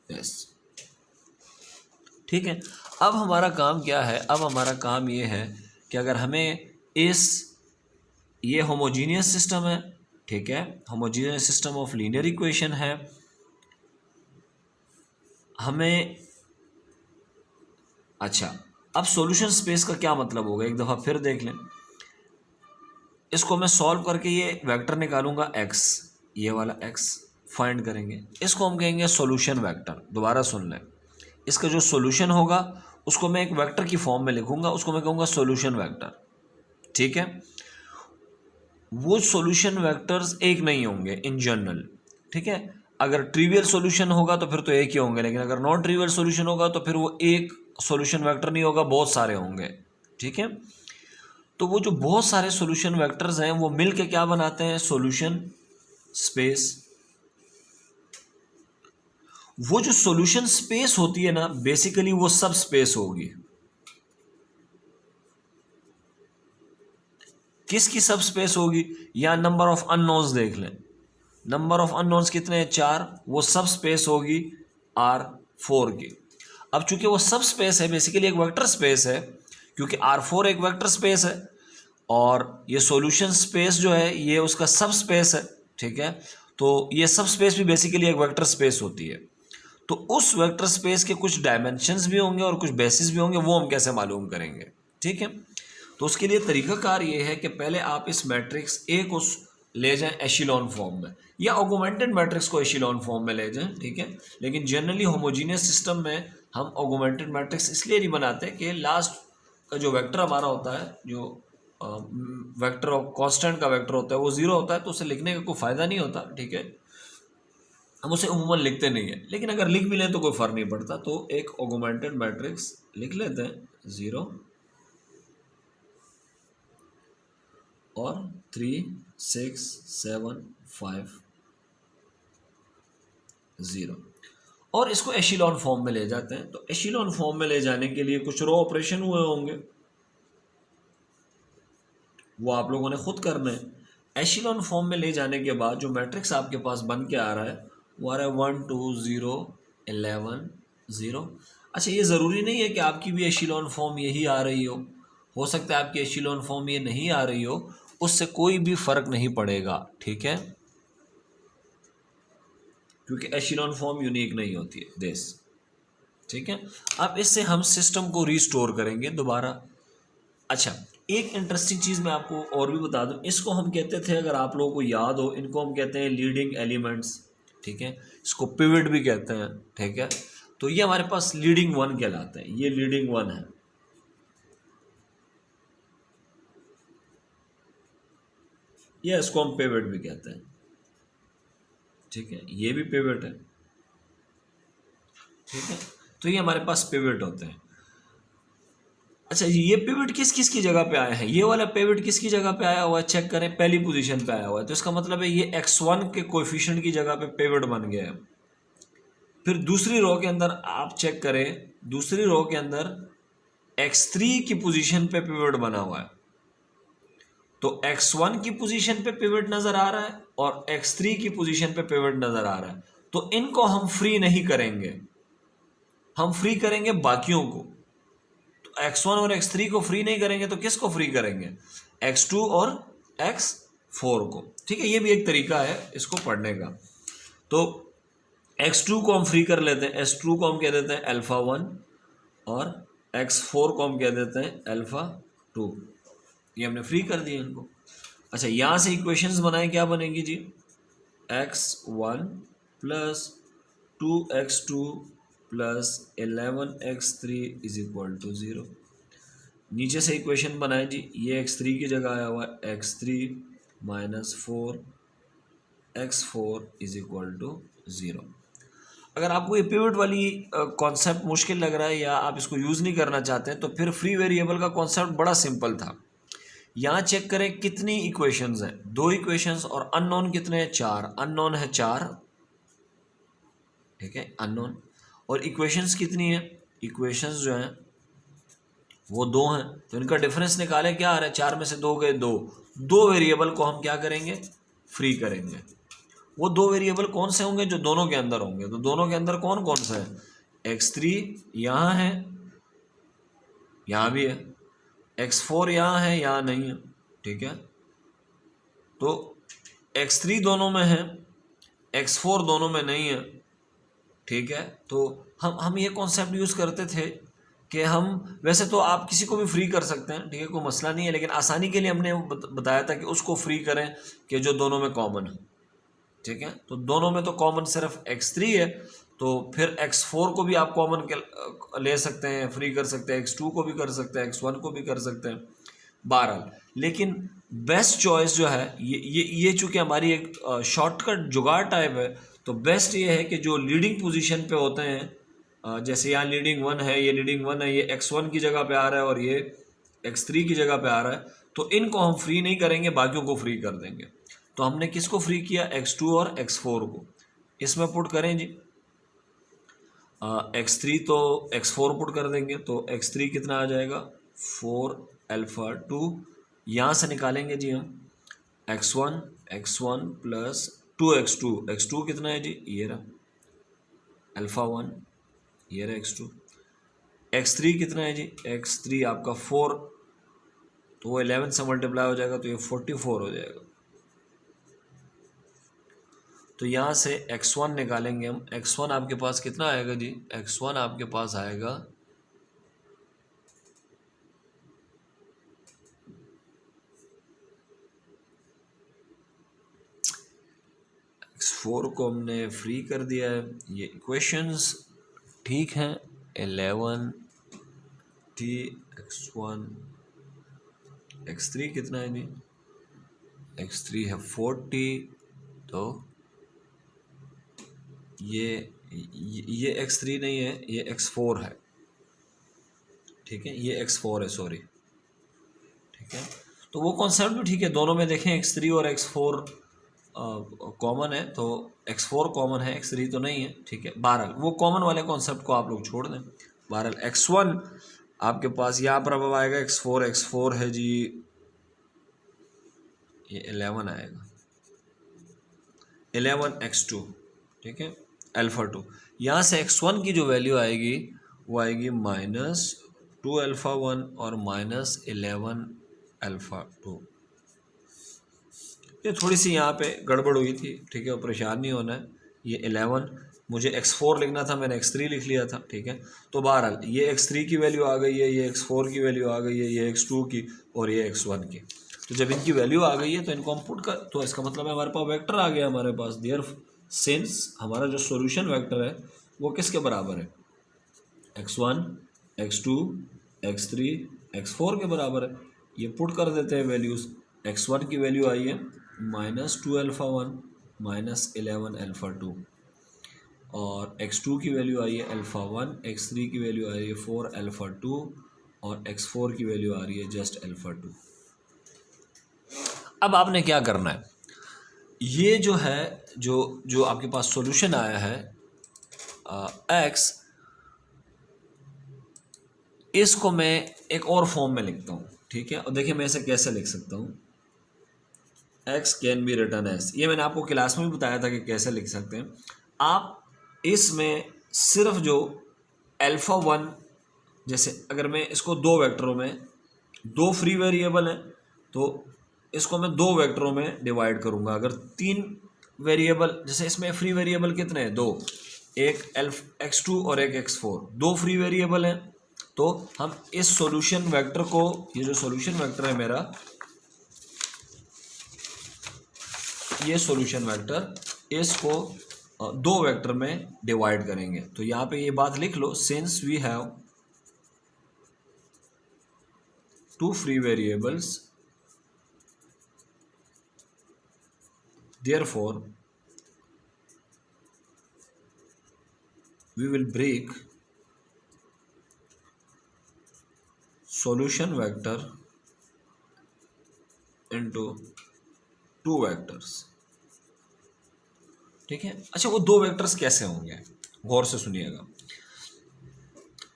Speaker 1: यस, ठीक है। अब हमारा काम क्या है, अब हमारा काम ये है कि अगर हमें ये होमोजीनियस सिस्टम है, ठीक है, homogeneous system of linear equation है, हमें अच्छा अब सॉल्यूशन स्पेस का क्या मतलब होगा एक दफ़ा फिर देख लें। इसको मैं सॉल्व करके ये वेक्टर निकालूंगा x, ये वाला x फाइंड करेंगे, इसको हम कहेंगे सॉल्यूशन वेक्टर। दोबारा सुन लें, इसका जो सॉल्यूशन होगा उसको मैं एक वेक्टर की फॉर्म में लिखूंगा, उसको मैं कहूँगा सॉल्यूशन वेक्टर, ठीक है। वो सॉल्यूशन वेक्टर्स एक नहीं होंगे इन जनरल, ठीक है। अगर ट्रिवियल सॉल्यूशन होगा तो फिर तो एक ही होंगे, लेकिन अगर नॉन ट्रिवियल सॉल्यूशन होगा तो फिर वो एक सॉल्यूशन वेक्टर नहीं होगा, बहुत सारे होंगे, ठीक है। तो वो जो बहुत सारे सॉल्यूशन वेक्टर्स हैं वो मिल के क्या बनाते हैं, सॉल्यूशन स्पेस। वो जो सॉल्यूशन स्पेस होती है ना, बेसिकली वो सब स्पेस होगी। किसकी सब स्पेस होगी, या नंबर ऑफ अननोन्स देख लें, नंबर ऑफ अननोन्स कितने हैं 4, वो सब स्पेस होगी R4 की। अब चूंकि वो सब स्पेस है, बेसिकली एक वेक्टर स्पेस है, क्योंकि R4 एक वेक्टर स्पेस है और ये सॉल्यूशन स्पेस जो है ये उसका सब स्पेस है, ठीक है। तो ये सब स्पेस भी बेसिकली एक वेक्टर स्पेस होती है। तो उस वेक्टर स्पेस के कुछ डायमेंशंस भी होंगे और कुछ बेसिस भी होंगे, वो हम कैसे मालूम करेंगे, ठीक है। तो उसके लिए तरीकाकार ये है कि पहले आप इस मैट्रिक्स ए को ले जाएं एशिलॉन फॉर्म में, या ऑगमेंटेड मैट्रिक्स को एशिलॉन फॉर्म में ले जाएं, ठीक है। लेकिन जनरली होमोजीनियस सिस्टम में हम ऑगमेंटेड मैट्रिक्स इसलिए नहीं बनाते कि लास्ट का जो वेक्टर हमारा होता है, जो वेक्टर ऑफ कांस्टेंट का वेक्टर होता है, वो जीरो होता है, तो उसे लिखने का कोई फ़ायदा नहीं होता, ठीक है। हम उसे उम्मूमन लिखते नहीं है, लेकिन अगर लिख भी लें तो कोई फ़र्क नहीं पड़ता। तो एक ऑगमेंटेड मैट्रिक्स लिख लेते हैं 0 और 3 6 7 5 0 और इसको एशिलॉन फॉर्म में ले जाते हैं। तो एशिलॉन फॉर्म में ले जाने के लिए कुछ रो ऑपरेशन हुए होंगे, वो आप लोगों ने खुद करना है। एशिलॉन फॉर्म में ले जाने के बाद जो मैट्रिक्स आपके पास बन के आ रहा है वो आ रहा है 1 2 0 11 0। अच्छा, ये ज़रूरी नहीं है कि आपकी भी एशिलॉन फॉर्म यही आ रही हो सकता है आपकी एशिलॉन फॉर्म ये नहीं आ रही हो, उससे कोई भी फ़र्क नहीं पड़ेगा, ठीक है, क्योंकि एशिलॉन फॉर्म यूनिक नहीं होती है दिस, ठीक है। अब इससे हम सिस्टम को रीस्टोर करेंगे दोबारा। अच्छा, एक इंटरेस्टिंग चीज़ मैं आपको और भी बता दूं, इसको हम कहते थे, अगर आप लोगों को याद हो, इनको हम कहते हैं लीडिंग एलिमेंट्स, ठीक है। इसको पिवट भी कहते हैं, ठीक है। तो ये हमारे पास लीडिंग वन कहलाते हैं, ये लीडिंग वन है, या इसको हम पिवट भी कहते हैं, ठीक है। ये भी पिवट है, ठीक है। तो ये हमारे पास पिवट होते हैं। अच्छा, ये पिवट किस किस की जगह पे आया है, ये वाला पिवट किसकी जगह पे आया हुआ है, चेक करें, पहली पोजीशन पे आया हुआ है, तो इसका मतलब है ये x1 के कोएफिशिएंट की जगह पे पिवट बन गया है। फिर दूसरी रो के अंदर आप चेक करें, दूसरी रो के अंदर x3 की पोजीशन पे पिवट बना हुआ है, तो x1 की पोजीशन पे पिवट नजर आ रहा है और x3 की पोजीशन पे पिवट नजर आ रहा है। तो इनको हम फ्री नहीं करेंगे, हम फ्री करेंगे बाकियों को। x1 और x3 को फ्री नहीं करेंगे तो किसको फ्री करेंगे, x2 और x4 को, ठीक है। ये भी एक तरीका है इसको पढ़ने का। तो x2 को हम फ्री कर लेते हैं, x2 को हम कह देते हैं अल्फा 1 और x4 को हम कह देते हैं अल्फा 2। ये हमने फ्री कर दिया इनको। अच्छा, यहाँ से इक्वेशंस बनाए, क्या बनेगी जी, x1 plus 2x2 plus 11x3 is equal to 0। नीचे से इक्वेशन बनाए जी, ये x3 की जगह आया हुआ है x3 minus 4 x4 is equal to 0। अगर आपको ये पिवट वाली कॉन्सेप्ट मुश्किल लग रहा है या आप इसको यूज़ नहीं करना चाहते हैं, तो फिर फ्री वेरिएबल का कॉन्सेप्ट बड़ा सिंपल था। यहाँ चेक करें कितनी इक्वेशंस हैं, 2 इक्वेशंस, और अननोन कितने हैं, 4, अननोन है 4, ठीक है, अननोन। और इक्वेशंस कितनी है, इक्वेशंस जो हैं वो 2 हैं, तो इनका डिफरेंस निकाले, क्या आ रहा है, 4 में से 2 गए 2, 2 वेरिएबल को हम क्या करेंगे, फ्री करेंगे। वो 2 वेरिएबल कौन से होंगे, जो दोनों के अंदर होंगे। तो दोनों के अंदर कौन कौन सा है, x3 यहाँ है, यहाँ भी है, x4 यहाँ है, यहाँ नहीं है, ठीक है। तो x3 दोनों में है, x4 दोनों में नहीं है, ठीक है। तो हम ये कॉन्सेप्ट यूज़ करते थे कि हम, वैसे तो आप किसी को भी फ्री कर सकते हैं, ठीक है, कोई मसला नहीं है, लेकिन आसानी के लिए हमने बताया था कि उसको फ्री करें कि जो दोनों में कॉमन है, ठीक है। तो दोनों में तो कॉमन सिर्फ x3 है, तो फिर x4 को भी आप कॉमन ले सकते हैं, फ्री कर सकते हैं, x2 को भी कर सकते हैं, x1 को भी कर सकते हैं, बहरहाल। लेकिन बेस्ट चॉइस जो है, ये चूँकि हमारी एक शॉर्टकट जुगाड़ टाइप है, तो बेस्ट ये है कि जो लीडिंग पोजीशन पे होते हैं, जैसे यहाँ लीडिंग 1 है, ये लीडिंग 1 है, ये x1 की जगह पे आ रहा है और ये x3 की जगह पे आ रहा है, तो इनको हम फ्री नहीं करेंगे, बाकियों को फ्री कर देंगे। तो हमने किसको फ्री किया, x2 और x4 को। इसमें पुट करें जी, x3 तो x4 पुट कर देंगे, तो x3 कितना आ जाएगा, 4 अल्फा 2। यहाँ से निकालेंगे जी हम x1 प्लस एक्स टू कितना है जी, ये रहा अल्फ़ा 1, ये रहा x2। x3 कितना है जी, x3 आपका 4, तो वो 11 से मल्टीप्लाई हो जाएगा तो ये 44 हो जाएगा। तो यहाँ से x1 निकालेंगे हम, x1 आपके पास कितना आएगा जी, x1 आपके पास आएगा x4 को हमने फ्री कर दिया है, ये इक्वेशंस ठीक हैं। 11 t x1, x3 कितना है जी, x3 है 40, तो ये x3 नहीं है, ये x4 है, ठीक है, ये x4 है, सॉरी, ठीक है। तो वो कॉन्सेप्ट भी ठीक है, दोनों में देखें x3 और x4 कॉमन है, तो x4 कॉमन है, x3 तो नहीं है, ठीक है। बहरहाल वो कॉमन वाले कॉन्सेप्ट को आप लोग छोड़ दें। बहरहाल x1 आपके पास यहाँ पर अब आएगा x4 है जी, ये 11 आएगा, 11 x2, ठीक है, अल्फ़ा 2। यहाँ से x1 की जो वैल्यू आएगी वो आएगी -2 अल्फ़ा 1 और -11 अल्फ़ा 2। ये थोड़ी सी यहाँ पे गड़बड़ हुई थी, ठीक है, परेशान नहीं होना है। ये 11 मुझे x4 लिखना था, मैंने x3 लिख लिया था, ठीक है। तो बहरहाल ये x3 की वैल्यू आ गई है, ये x4 की वैल्यू आ गई है, ये x2 की और ये x1 की। तो जब इनकी वैल्यू आ गई है तो इनको हम पुट कर, तो इसका मतलब है हमारे पास वेक्टर आ गया हमारे पास। देयर सिंस हमारा जो सॉल्यूशन वेक्टर है वो किसके बराबर है, x1 x2 x3 x4 के बराबर है। ये पुट कर देते हैं वैल्यूज़। x1 की वैल्यू आई है -2 अल्फ़ा 1 -11 अल्फ़ा 2, और x2 की वैल्यू आई है अल्फ़ा 1, x3 की वैल्यू आ रही है 4 अल्फ़ा 2 और x4 की वैल्यू आ रही है जस्ट अल्फ़ा 2। अब आपने क्या करना है, ये जो है जो आपके पास सॉल्यूशन आया है x, इसको मैं एक और फॉर्म में लिखता हूँ, ठीक है। और देखिए मैं इसे कैसे लिख सकता हूँ, x can be written as, ये मैंने आपको क्लास में भी बताया था कि कैसे लिख सकते हैं आप। इसमें सिर्फ जो अल्फ़ा 1, जैसे अगर मैं इसको दो वेक्टरों में, दो फ्री वेरिएबल हैं तो इसको मैं दो वेक्टरों में डिवाइड करूंगा। अगर 3 वेरिएबल, जैसे इसमें फ्री वेरिएबल कितने हैं, 2, एक x2 और एक x4, 2 फ्री वेरिएबल हैं। तो हम इस सॉल्यूशन वेक्टर को, ये जो सॉल्यूशन वेक्टर है मेरा, ये सॉल्यूशन वेक्टर, इसको दो वेक्टर में डिवाइड करेंगे। तो यहाँ पे ये बात लिख लो, since we have 2 free variables, therefore we will break solution vector into 2 vectors, ठीक है। अच्छा, वो 2 वेक्टर्स कैसे होंगे, गौर से सुनिएगा।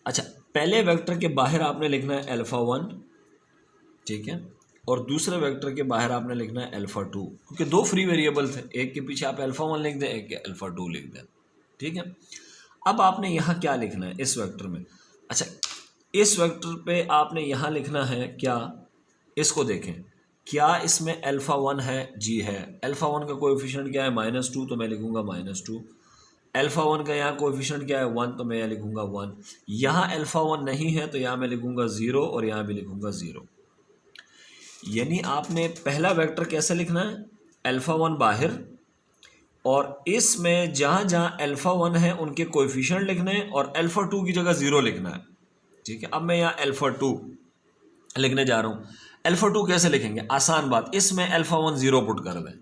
Speaker 1: अच्छा, पहले वेक्टर के बाहर आपने लिखना है अल्फ़ा 1, ठीक है, और दूसरे वेक्टर के बाहर आपने लिखना है अल्फ़ा 2, क्योंकि 2 फ्री वेरिएबल थे, एक के पीछे आप अल्फ़ा 1 लिख दें, एक के अल्फ़ा 2 लिख दें, ठीक है। अब आपने यहाँ क्या लिखना है इस वेक्टर में, अच्छा इस वेक्टर पे आपने यहाँ लिखना है क्या, इसको देखें, क्या इसमें अल्फ़ा 1 है, जी है। अल्फ़ा 1 का कोएफिशिएंट क्या है, -2, तो मैं लिखूंगा -2। अल्फ़ा 1 का यहाँ कोएफिशिएंट क्या है, 1, तो मैं यहाँ लिखूंगा 1। यहाँ अल्फ़ा 1 नहीं है तो यहाँ मैं लिखूंगा 0 और यहाँ भी लिखूंगा 0। यानी आपने पहला वेक्टर कैसे लिखना है, अल्फ़ा 1 बाहर, और इसमें जहाँ जहाँ अल्फ़ा 1 है उनके कोएफिशिएंट लिखने हैं और अल्फ़ा 2 की जगह 0 लिखना है, ठीक है। अब मैं यहाँ अल्फ़ा 2 लिखने जा रहा हूँ। अल्फ़ा 2 कैसे लिखेंगे, आसान बात, इसमें अल्फ़ा 1 0 पुट कर दें,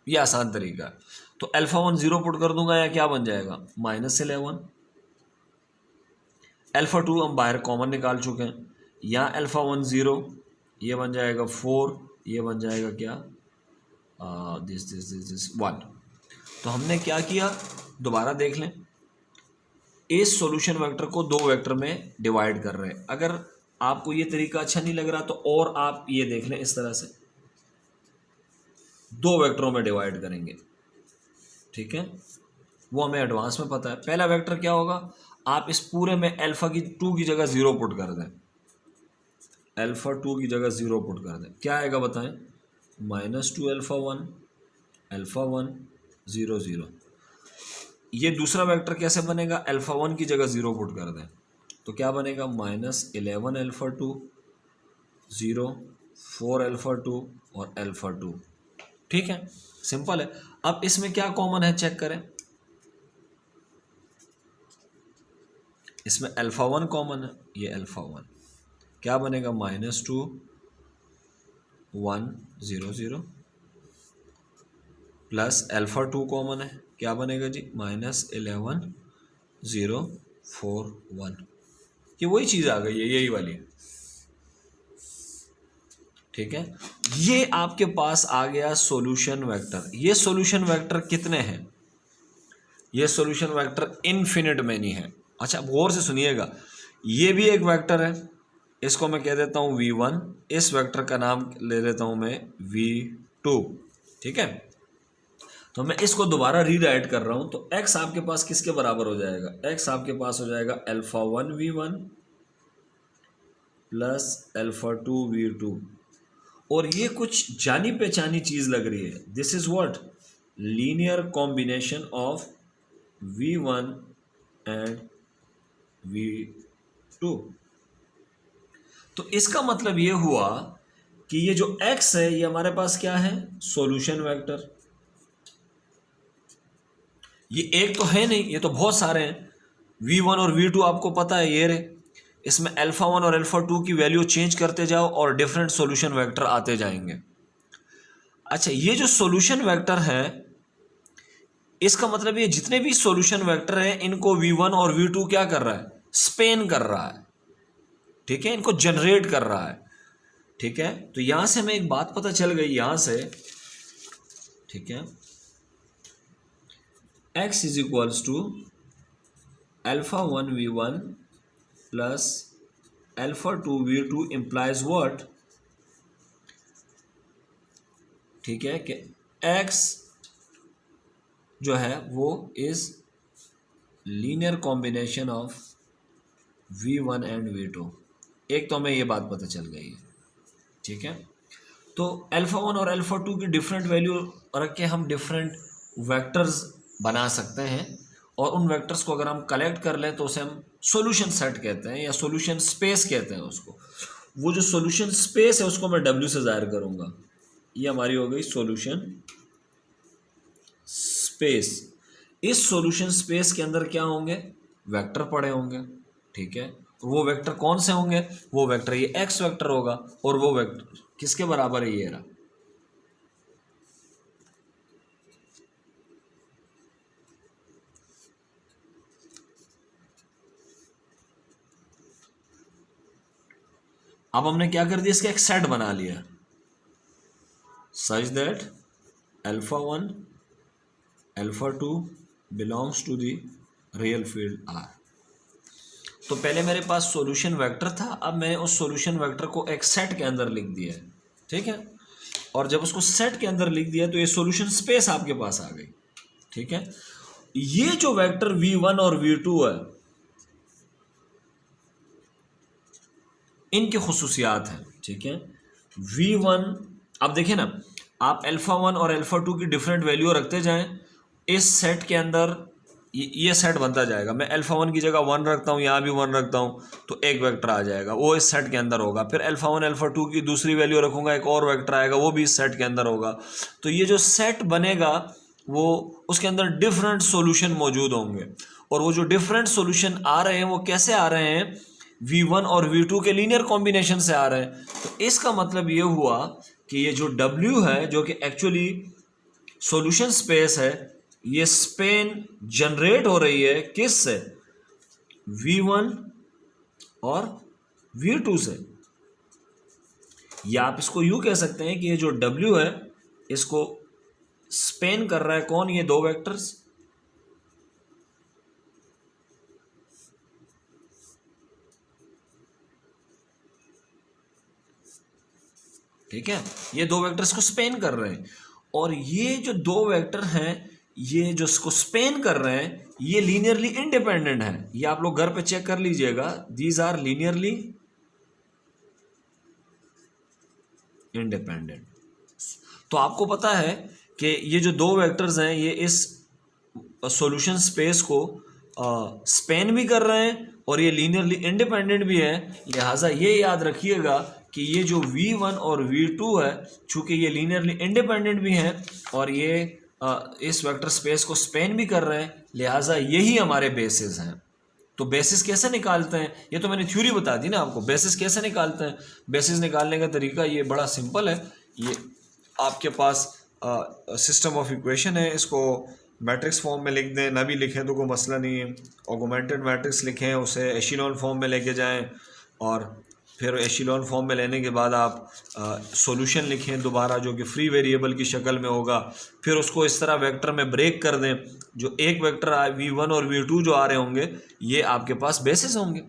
Speaker 1: ये आसान तरीका है। तो अल्फ़ा 1 0 पुट कर दूंगा, या क्या बन जाएगा, -11। अल्फ़ा 2 हम बाहर कॉमन निकाल चुके हैं, यहाँ अल्फ़ा 1 0, ये बन जाएगा 4, ये बन जाएगा क्या, दिस 1। तो हमने क्या किया, दोबारा देख लें, इस सॉल्यूशन वेक्टर को दो वेक्टर में डिवाइड कर रहे हैं। अगर आपको ये तरीका अच्छा नहीं लग रहा तो और आप ये देख लें, इस तरह से दो वेक्टरों में डिवाइड करेंगे, ठीक है, वो हमें एडवांस में पता है। पहला वेक्टर क्या होगा, आप इस पूरे में अल्फा की 2 की जगह 0 पुट कर दें, अल्फा 2 की जगह 0 पुट कर दें, क्या आएगा बताएं, -2 अल्फा 1 अल्फा 1 0 0। ये दूसरा वेक्टर कैसे बनेगा, अल्फा 1 की जगह 0 पुट कर दें तो क्या बनेगा, -11 अल्फा 2 0 4 अल्फा 2 और अल्फा 2। ठीक है, सिंपल है। अब इसमें क्या कॉमन है चेक करें, इसमें अल्फा 1 कॉमन है, ये अल्फा 1 क्या बनेगा, -2 1 0 0 प्लस अल्फा 2 कॉमन है, क्या बनेगा जी, -11 0 4 1। ये वही चीज़ आ गई है, यही वाली। ठीक है, ये आपके पास आ गया सॉल्यूशन वेक्टर। ये सॉल्यूशन वेक्टर कितने हैं, ये सॉल्यूशन वेक्टर इनफिनिट मैनी है। अच्छा गौर से सुनिएगा, ये भी एक वेक्टर है, इसको मैं कह देता हूँ v1, इस वेक्टर का नाम ले लेता हूँ मैं v2। ठीक है, तो मैं इसको दोबारा रीराइट कर रहा हूँ, तो x आपके पास किसके बराबर हो जाएगा, x आपके पास हो जाएगा alpha 1 v1 plus alpha 2 v2। और ये कुछ जानी पहचानी चीज लग रही है, this is what, linear combination of v1 and v2। तो इसका मतलब ये हुआ कि ये जो x है ये हमारे पास क्या है, सॉल्यूशन वेक्टर। ये एक तो है नहीं, ये तो बहुत सारे हैं, v1 और v2 आपको पता है ये रहे, इसमें अल्फा 1 और अल्फा 2 की वैल्यू चेंज करते जाओ और डिफरेंट सॉल्यूशन वेक्टर आते जाएंगे। अच्छा ये जो सॉल्यूशन वेक्टर है, इसका मतलब ये जितने भी सॉल्यूशन वेक्टर हैं इनको v1 और v2 क्या कर रहा है, स्पेन कर रहा है। ठीक है, इनको जनरेट कर रहा है। ठीक है, तो यहां से हमें एक बात पता चल गई यहां से, ठीक है, x is equals to alpha 1 v1 plus alpha 2 v2 implies what, ठीक है, कि x जो है वो is linear combination of v1 and v2। एक तो हमें ये बात पता चल गई है। ठीक है, तो अल्फा 1 और अल्फा 2 की डिफरेंट वैल्यू रख के हम डिफरेंट वेक्टर्स बना सकते हैं, और उन वेक्टर्स को अगर हम कलेक्ट कर लें तो उसे हम सॉल्यूशन सेट कहते हैं या सॉल्यूशन स्पेस कहते हैं उसको। वो जो सॉल्यूशन स्पेस है उसको मैं W से जाहिर करूंगा, ये हमारी हो गई सॉल्यूशन स्पेस। इस सॉल्यूशन स्पेस के अंदर क्या होंगे, वेक्टर पड़े होंगे। ठीक है, वो वेक्टर कौन से होंगे, वो वेक्टर ये x वेक्टर होगा, और वो वेक्टर किसके बराबर है, ये रहा। अब हमने क्या कर दिया, इसका एक सेट बना लिया, such that alpha 1 alpha 2 belongs to the real field R। तो पहले मेरे पास सॉल्यूशन वेक्टर था, अब मैंने उस सॉल्यूशन वेक्टर को एक सेट के अंदर लिख दिया है। ठीक है, और जब उसको सेट के अंदर लिख दिया तो ये सॉल्यूशन स्पेस आपके पास आ गई। ठीक है, ये जो वेक्टर v1 और v2 है इनकी खुसूसियात हैं। ठीक है, v1, अब देखिए ना, आप अल्फा 1 और अल्फा 2 की डिफरेंट वैल्यू रखते जाएं, इस सेट के अंदर ये सेट बनता जाएगा। मैं अल्फा 1 की जगह 1 रखता हूँ, यहाँ भी 1 रखता हूँ, तो एक वेक्टर आ जाएगा, वो इस सेट के अंदर होगा। फिर अल्फा 1 अल्फा 2 की दूसरी वैल्यू रखूँगा, एक और वेक्टर आएगा, वो भी इस सेट के अंदर होगा। तो ये जो सेट बनेगा वो उसके अंदर डिफरेंट सॉल्यूशन मौजूद होंगे, और वो जो डिफरेंट सॉल्यूशन आ रहे हैं वो कैसे आ रहे हैं, v1 और v2 के लीनियर कॉम्बिनेशन से आ रहे हैं। तो इसका मतलब ये हुआ कि ये जो w है, जो कि एक्चुअली सॉल्यूशन स्पेस है, ये स्पेन जनरेट हो रही है किस से, v1 और v2 से। या आप इसको यूं कह सकते हैं कि ये जो w है इसको स्पेन कर रहा है कौन, ये दो वेक्टर्स। ठीक है, ये दो वेक्टर्स को स्पेन कर रहे हैं, और ये जो दो वेक्टर हैं ये जो इसको स्पेन कर रहे हैं ये लीनियरली इंडिपेंडेंट है। ये आप लोग घर पे चेक कर लीजिएगा, दीज आर लीनियरली इंडिपेंडेंट। तो आपको पता है कि ये जो दो वेक्टर्स हैं ये इस सॉल्यूशन स्पेस को स्पेन भी कर रहे हैं और ये लीनियरली इंडिपेंडेंट भी है। लिहाजा ये याद रखिएगा कि ये जो v1 और v2 है, चूंकि ये लीनियरली इंडिपेंडेंट भी हैं और ये इस वेक्टर स्पेस को स्पेन भी कर रहे हैं, लिहाजा यही हमारे बेसिस हैं। तो बेसिस कैसे निकालते हैं, ये तो मैंने थ्योरी बता दी ना आपको। बेसिस कैसे निकालते हैं, बेसिस निकालने का तरीका ये बड़ा सिंपल है। ये आपके पास सिस्टम ऑफ इक्वेशन है, इसको मैट्रिक्स फॉर्म में लिख दें, ना भी लिखें तो कोई मसला नहीं है। ऑगमेंटेड मैट्रिक्स लिखें, उसे एशिलॉन फॉर्म में लेके जाएं और फिर एशिलॉन फॉर्म में लेने के बाद आप सॉल्यूशन लिखें दोबारा, जो कि फ्री वेरिएबल की शक्ल में होगा। फिर उसको इस तरह वेक्टर में ब्रेक कर दें, जो एक वेक्टर v1 और v2 जो आ रहे होंगे ये आपके पास बेसिस होंगे।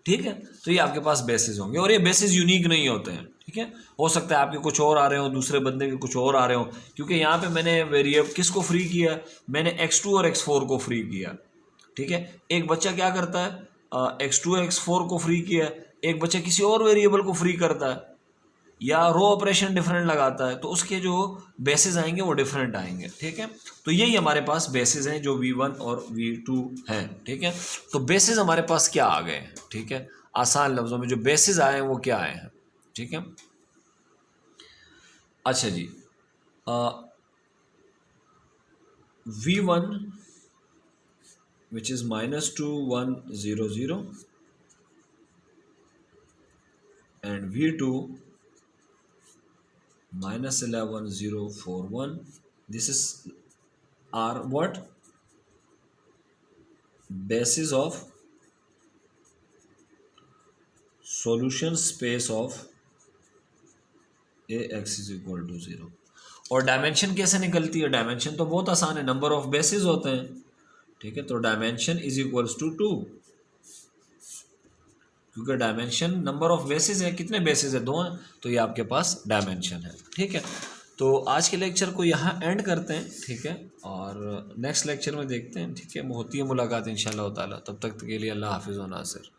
Speaker 1: ठीक है, तो ये आपके पास बेसिस होंगे और ये बेसिस यूनिक नहीं होते हैं। ठीक है, हो सकता है आपके कुछ और आ रहे हो, दूसरे बंदे के कुछ और आ रहे हो, क्योंकि यहाँ पे मैंने वेरिएबल किसको फ्री किया, मैंने x2 और x4 को फ्री किया। ठीक है, एक बच्चा क्या करता है, x2 और x4 को फ्री किया, एक बच्चा किसी और वेरिएबल को फ्री करता है या रो ऑपरेशन डिफरेंट लगाता है, तो उसके जो बेसिस आएंगे वो डिफरेंट आएंगे। ठीक है, तो यही हमारे पास बेसिस हैं जो v1 और v2 हैं। ठीक है, तो बेसिस हमारे पास क्या आ गए हैं। ठीक है, आसान लफ्ज़ों में जो बेसिस आए हैं वो क्या आए हैं। ठीक है, अच्छा जी, v1 which is -2 1 0 0 and v2 -11 0 4 1. This is our what, basis of solution space of ax is equal to 0। और डायमेंशन कैसे निकलती है, डायमेंशन तो बहुत आसान है, नंबर ऑफ बेसिस होते हैं। ठीक है, तो डायमेंशन इज इक्वल्स टू 2, क्योंकि डायमेंशन नंबर ऑफ बेसिस है, कितने बेसिस है, 2 हैं, तो ये आपके पास डायमेंशन है। ठीक है, तो आज के लेक्चर को यहाँ एंड करते हैं। ठीक है, और नेक्स्ट लेक्चर में देखते हैं। ठीक है, होती है मुलाकात इंशाअल्लाह ताला, तब तक के लिए अल्लाह हाफिज़ व नासिर।